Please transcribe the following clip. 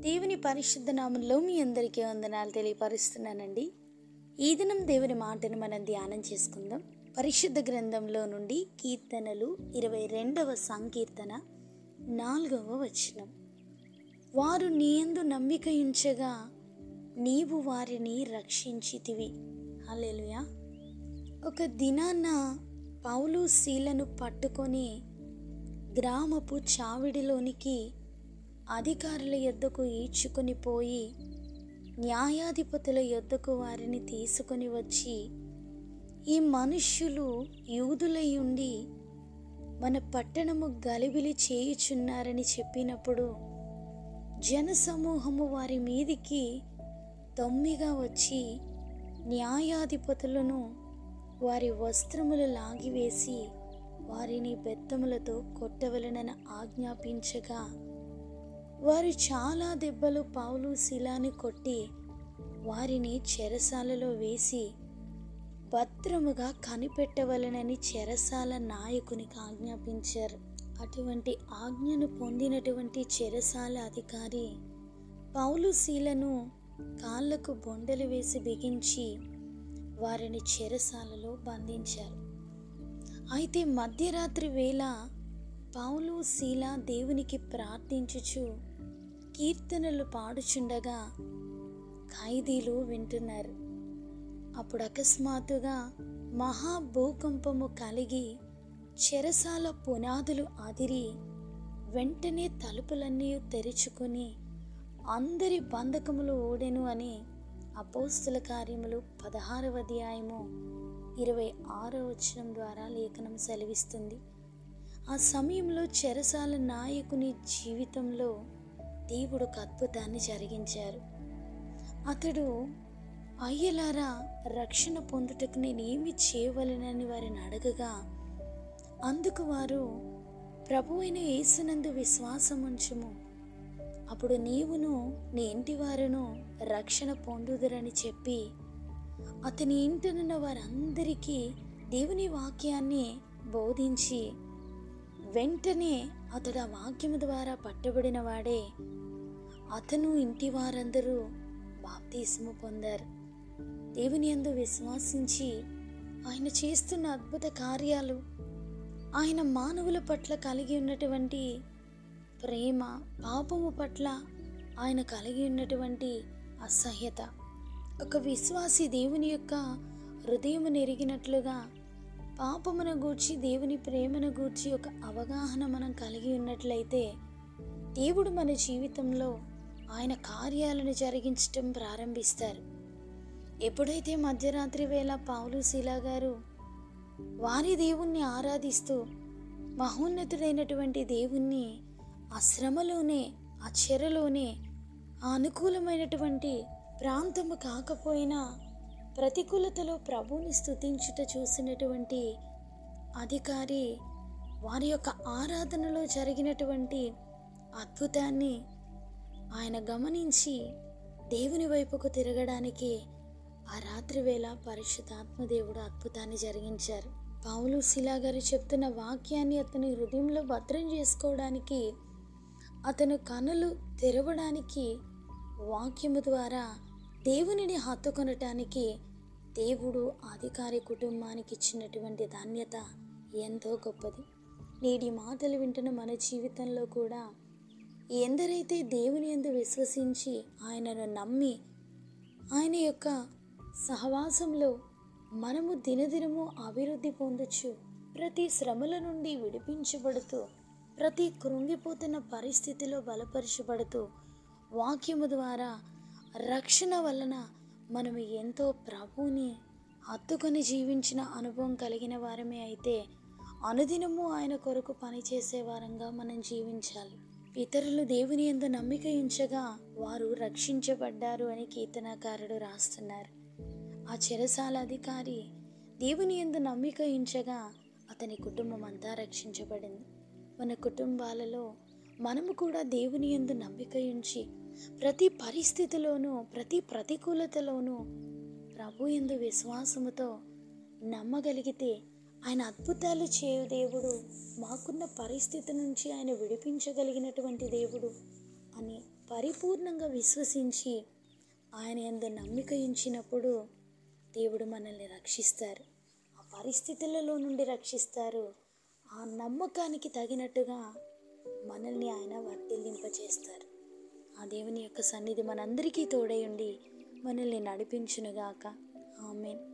దేవుని పరిశుద్ధ నామంలో మీ అందరికీ వందనాలు తెలియపరుస్తున్నానండి. ఈ దినం దేవుని మాటను మనం ధ్యానం చేసుకుందాం. పరిశుద్ధ గ్రంథంలో నుండి కీర్తనలు 22వ సంకీర్తన 4వ వచనం. వారు నీ యందు నమ్మిక ఉంచగా నీవు వారిని రక్షించితివి. హల్లెలూయా. ఒక దినాన పౌలు శీలను పట్టుకొని గ్రామపు చావిడిలోనికి అధికారుల యొద్దకు ఈడ్చుకొని పోయి న్యాయాధిపతుల యొద్దకు వారిని తీసుకొని వచ్చి, ఈ మనుష్యులు యూదులై ఉండి మన పట్టణము గలిబిలి చేయుచున్నారని చెప్పినప్పుడు జనసమూహము వారి మీదికి దొమ్మిగా వచ్చి న్యాయాధిపతులను వారి వస్త్రములు లాగివేసి వారిని బెత్తములతో కొట్టవలెనని ఆజ్ఞాపించగా, వారు చాలా దెబ్బలు పౌలు శీలాని కొట్టి వారిని చెరసాలలో వేసి భద్రముగా కనిపెట్టవలెనని చెరసాల నాయకునికి ఆజ్ఞాపించారు. అటువంటి ఆజ్ఞను పొందినటువంటి చెరసాల అధికారి పౌలు శీలను కాళ్లకు బొండలు వేసి బిగించి వారిని చెరసాలలో బంధించారు. అయితే మధ్యరాత్రి వేళ పౌలు శీల దేవునికి ప్రార్థించుచు కీర్తనలు పాడుచుండగా ఖైదీలు వింటున్నారు. అప్పుడు అకస్మాత్తుగా మహాభూకంపము కలిగి చెరసాల పునాదులు అదిరి వెంటనే తలుపులన్నీ తెరుచుకొని అందరి బంధకములు ఊడెను అని అపోస్తుల కార్యములు 16వ అధ్యాయము 26వ వచనం ద్వారా లేఖనం సెలవిస్తుంది. ఆ సమయంలో చెరసాల నాయకుని జీవితంలో దేవుడు ఒక అద్భుతాన్ని జరిగించారు. అతడు, అయ్యలారా, రక్షణ పొందుటకు నేనేమి చేయవలెనని వారిని అడగగా, అందుకు వారు, ప్రభువైన యేసునందు విశ్వాసముంచుము, అప్పుడు నీవును నీ ఇంటి వారును రక్షణ పొందుదురని చెప్పి అతని ఇంటనున్న వారందరికీ దేవుని వాక్యాన్ని బోధించి, వెంటనే అతడు ఆ వాక్యము ద్వారా పట్టబడిన వాడే అతను ఇంటి వారందరూ బాప్తిస్మము పొందారు. దేవుని యందు విశ్వాసించి ఆయన చేస్తున్న అద్భుత కార్యాలు, ఆయన మానవుల పట్ల కలిగి ఉన్నటువంటి ప్రేమ, పాపము పట్ల ఆయన కలిగి ఉన్నటువంటి అసహ్యత, ఒక విశ్వాసి దేవుని యొక్క హృదయము నెరిగినట్లుగా పాపమును గూర్చి దేవుని ప్రేమను గూర్చి ఒక అవగాహన మనం కలిగి ఉన్నట్లయితే దేవుడు మన జీవితంలో ఆయన కార్యాలను జరిగించటం ప్రారంభిస్తారు. ఎప్పుడైతే మధ్యరాత్రి వేళ పౌలు శీలా గారు వారి దేవుణ్ణి ఆరాధిస్తూ మహోన్నతుడైనటువంటి దేవుణ్ణి ఆ శ్రమలోనే, ఆ చెరలోనే, ఆ అనుకూలమైనటువంటి ప్రాంతము కాకపోయినా ప్రతికూలతలో ప్రభువుని స్తుతించుట చూసినటువంటి అధికారి వారి యొక్క ఆరాధనలో జరిగినటువంటి అద్భుతాన్ని ఆయన గమనించి దేవుని వైపుకు తిరగడానికి ఆ రాత్రి వేళ పరిశుద్ధాత్మ దేవుడు అద్భుతాన్ని జరిగించారు. పౌలు శీలా గారు చెప్తున్న వాక్యాన్ని అతని హృదయంలో భద్రం చేసుకోవడానికి, అతను కనులు తెరవడానికి, వాక్యము ద్వారా దేవునిని హత్తుకొనటానికి దేవుడు అధికారి కుటుంబానికి ఇచ్చినటువంటి ధన్యత ఎంతో గొప్పది. నేటి మాటలు వింటున్న మన జీవితంలో కూడా ఎందరైతే దేవుని యందు విశ్వసించి ఆయనను నమ్మి ఆయన యొక్క సహవాసంలో మనము దినదినము అభివృద్ధి పొందొచ్చు, ప్రతి శ్రమల నుండి విడిపించబడుతూ, ప్రతి కృంగిపోతున్న పరిస్థితిలో బలపరచబడుతూ, వాక్యము ద్వారా రక్షణ వలన మనం ఎంతో ప్రభువుని హత్తుకొని జీవించిన అనుభవం కలిగిన వారమే అయితే అనుదినము ఆయన కొరకు పనిచేసే వారంగా మనం జీవించాలి. ఇతరులు దేవుని యందు నమ్మిక ఉంచగా వారు రక్షించబడ్డారు అని కీర్తనకారుడు రాస్తున్నారు. ఆ చెరసాల అధికారి దేవుని యందు నమ్మిక ఉంచగా అతని కుటుంబం అంతా రక్షించబడింది. మన కుటుంబాలలో మనము కూడా దేవుని యందు నమ్మిక ఉంచి ప్రతి పరిస్థితిలోనూ, ప్రతి ప్రతికూలతలోనూ ప్రభు యందు విశ్వాసముతో నమ్మగలిగితే ఆయన అద్భుతాలు చేయు దేవుడు, మాకున్న పరిస్థితి నుంచి ఆయన విడిపించగలిగినటువంటి దేవుడు అని పరిపూర్ణంగా విశ్వసించి ఆయన యందు నమ్మిక ఉంచినప్పుడు దేవుడు మనల్ని రక్షిస్తారు. ఆ పరిస్థితులలో నుండి రక్షిస్తారు. ఆ నమ్మకానికి తగినట్టుగా మనల్ని ఆయన వర్ధిల్లింపచేస్తారు. ఆ దేవుని యొక్క సన్నిధి మనందరికీ తోడై ఉండి మనల్ని నడిపించునుగాక. ఆమేన్.